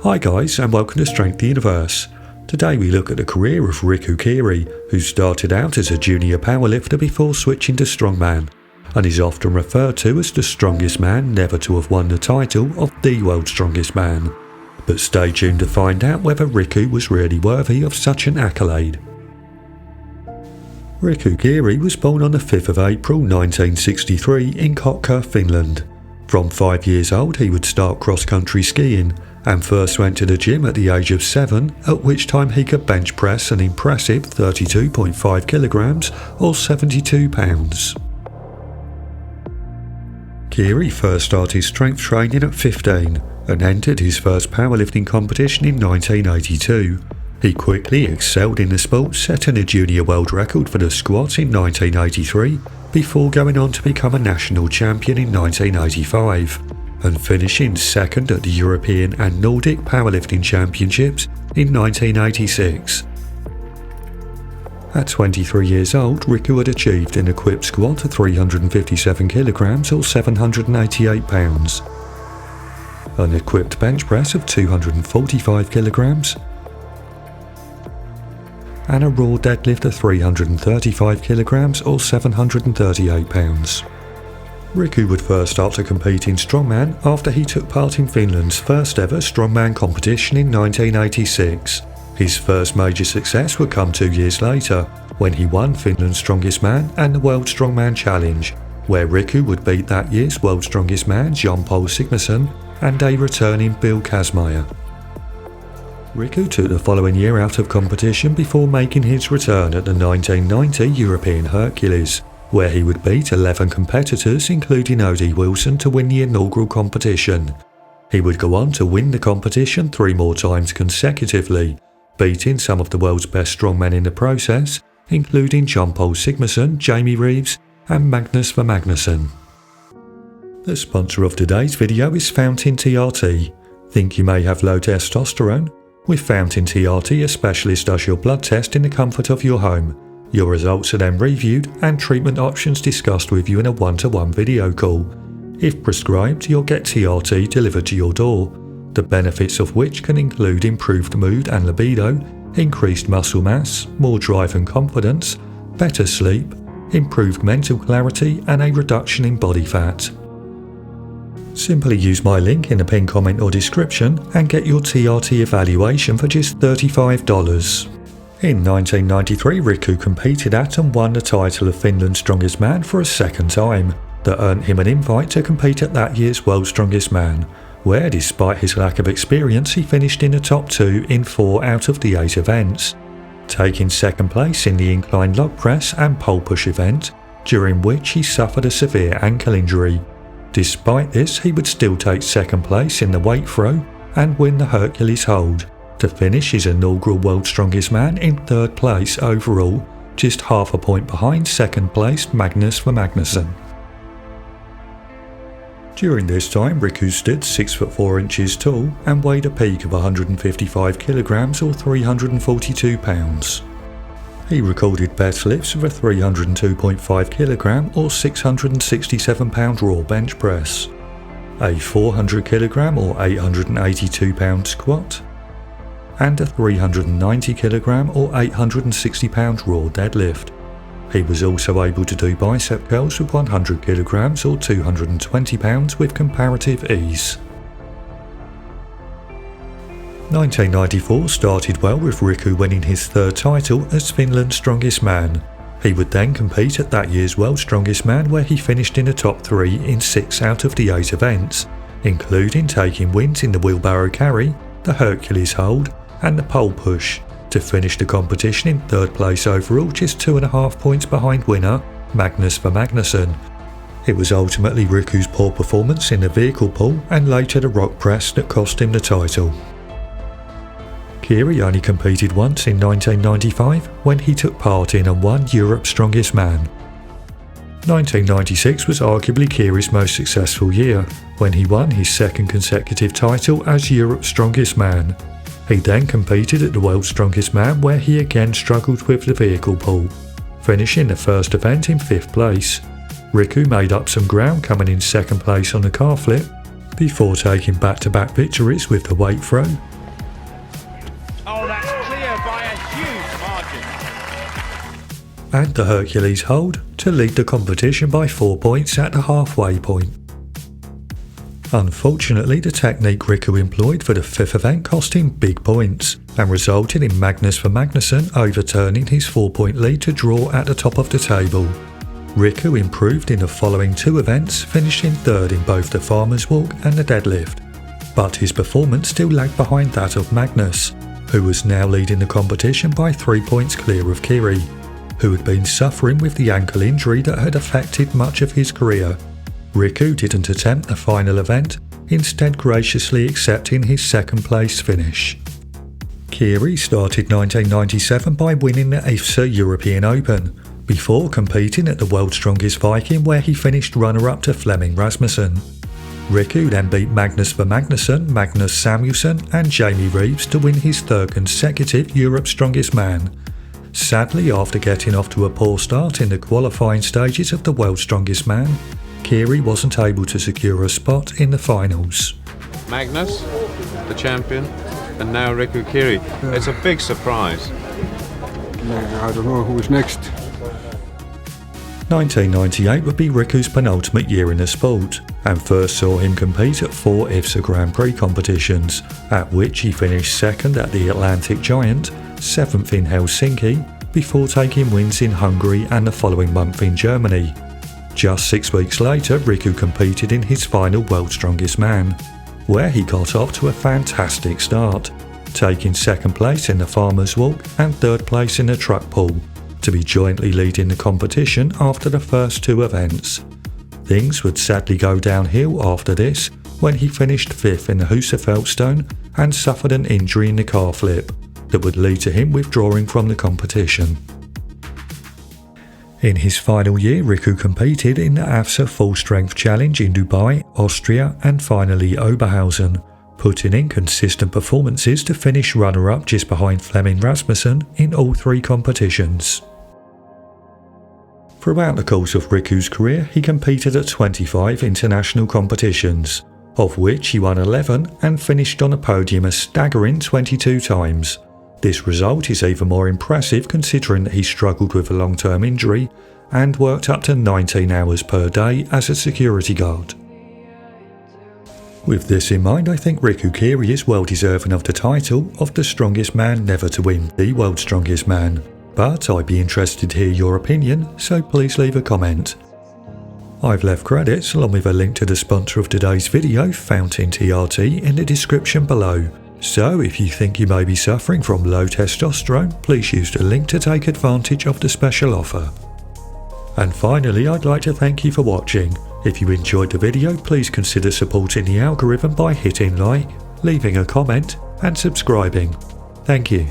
Hi guys, and welcome to Strength the Universe. Today we look at the career of Riku Kiri, who started out as a junior powerlifter before switching to Strongman, and is often referred to as the strongest man never to have won the title of the world's strongest man. But stay tuned to find out whether Riku was really worthy of such an accolade. Riku Kiri was born on the 5th of April 1963 in Kotka, Finland. From 5 years old he would start cross-country skiing, and first went to the gym at the age of 7, at which time he could bench press an impressive 32.5 kilograms or 72 pounds. Kiri first started strength training at 15 and entered his first powerlifting competition in 1982. He quickly excelled in the sport, setting a junior world record for the squat in 1983 before going on to become a national champion in 1985. And finishing second at the European and Nordic Powerlifting Championships in 1986. At 23 years old, Riku had achieved an equipped squat of 357 kilograms or 788 pounds, an equipped bench press of 245 kilograms, and a raw deadlift of 335 kilograms or 738 pounds. Riku would first start to compete in Strongman after he took part in Finland's first ever Strongman competition in 1986. His first major success would come 2 years later, when he won Finland's Strongest Man and the World Strongman Challenge, where Riku would beat that year's World Strongest Man Jean-Paul Sigmarsson and a returning Bill Kazmaier. Riku took the following year out of competition before making his return at the 1990 European Hercules, where he would beat 11 competitors including O.D. Wilson to win the inaugural competition. He would go on to win the competition 3 more times consecutively, beating some of the world's best strongmen in the process, including Jean-Paul Sigmarsson, Jamie Reeves and Magnus for Magnusson. The sponsor of today's video is Fountain TRT. Think you may have low testosterone? With Fountain TRT, a specialist does your blood test in the comfort of your home. Your results are then reviewed and treatment options discussed with you in a one-to-one video call. If prescribed, you'll get TRT delivered to your door, the benefits of which can include improved mood and libido, increased muscle mass, more drive and confidence, better sleep, improved mental clarity and a reduction in body fat. Simply use my link in the pinned comment or description and get your TRT evaluation for just $35. In 1993, Riku competed at and won the title of Finland's Strongest Man for a second time. That earned him an invite to compete at that year's World's Strongest Man, where despite his lack of experience he finished in the top 2 in 4 out of the 8 events, taking second place in the incline log press and pole push event, during which he suffered a severe ankle injury. Despite this, he would still take second place in the weight throw and win the Hercules hold, to finish his inaugural World's Strongest Man in 3rd place overall, just half a point behind second place Magnus for Magnusson. During this time, Riku stood 6'4" tall and weighed a peak of 155 kilograms or 342 pounds. He recorded best lifts of a 302.5 kilogram or 667 pound raw bench press, a 400 kilogram or 882 pound squat, and a 390 kilogram or 860 pound raw deadlift. He was also able to do bicep curls with 100 kilograms or 220 pounds with comparative ease. 1994 started well with Riku winning his 3rd title as Finland's Strongest Man. He would then compete at that year's World's Strongest Man, where he finished in the top 3 in 6 out of the 8 events, including taking wins in the wheelbarrow carry, the Hercules hold and the pole push, to finish the competition in 3rd place overall, just 2.5 points behind winner Magnus for Magnusson. It was ultimately Riku's poor performance in the vehicle pull and later the rock press that cost him the title. Kiri only competed once in 1995 when he took part in and won Europe's Strongest Man. 1996 was arguably Kiri's most successful year, when he won his 2nd consecutive title as Europe's Strongest Man. He then competed at the World's Strongest Man, where he again struggled with the vehicle pull, finishing the first event in 5th place. Riku made up some ground, coming in 2nd place on the car flip, before taking back-to-back victories with the weight throw. Oh, that's clear by a huge margin. And the Hercules hold to lead the competition by 4 points at the halfway point. Unfortunately, the technique Riku employed for the 5th event cost him big points and resulted in Magnus for Magnusson overturning his 4-point lead to draw at the top of the table. Riku improved in the following 2 events, finishing 3rd in both the farmer's walk and the deadlift, but his performance still lagged behind that of Magnus, who was now leading the competition by 3 points clear of Kiri, who had been suffering with the ankle injury that had affected much of his career. Riku didn't attempt the final event, instead graciously accepting his 2nd place finish. Kiri started 1997 by winning the IFSA European Open, before competing at the World's Strongest Viking where he finished runner-up to Flemming Rasmussen. Riku then beat Magnus for Magnusson, Magnus Samuelsson and Jamie Reeves to win his 3rd consecutive Europe's Strongest Man. Sadly, after getting off to a poor start in the qualifying stages of the World's Strongest Man, Kiri wasn't able to secure a spot in the finals. Magnus, the champion, and now Riku Kiri. It's a big surprise. I don't know who's next. 1998 would be Riku's penultimate year in the sport, and first saw him compete at 4 IFSA Grand Prix competitions, at which he finished 2nd at the Atlantic Giant, 7th in Helsinki, before taking wins in Hungary and the following month in Germany. Just 6 weeks later, Riku competed in his final World's Strongest Man, where he got off to a fantastic start, taking 2nd place in the farmer's walk and 3rd place in the truck pull, to be jointly leading the competition after the first 2 events. Things would sadly go downhill after this, when he finished 5th in the Husafellstone and suffered an injury in the car flip that would lead to him withdrawing from the competition. In his final year, Riku competed in the AFSA Full Strength Challenge in Dubai, Austria and finally Oberhausen, putting in consistent performances to finish runner-up just behind Flemming Rasmussen in all 3 competitions. Throughout the course of Riku's career, he competed at 25 international competitions, of which he won 11 and finished on a podium a staggering 22 times. This result is even more impressive considering that he struggled with a long-term injury and worked up to 19 hours per day as a security guard. With this in mind, I think Riku Kiri is well deserving of the title of the strongest man never to win the World's Strongest Man, but I'd be interested to hear your opinion, so please leave a comment. I've left credits along with a link to the sponsor of today's video, Fountain TRT, in the description below. So if you think you may be suffering from low testosterone, please use the link to take advantage of the special offer. And finally, I'd like to thank you for watching. If you enjoyed the video, please consider supporting the algorithm by hitting like, leaving a comment and subscribing. Thank you.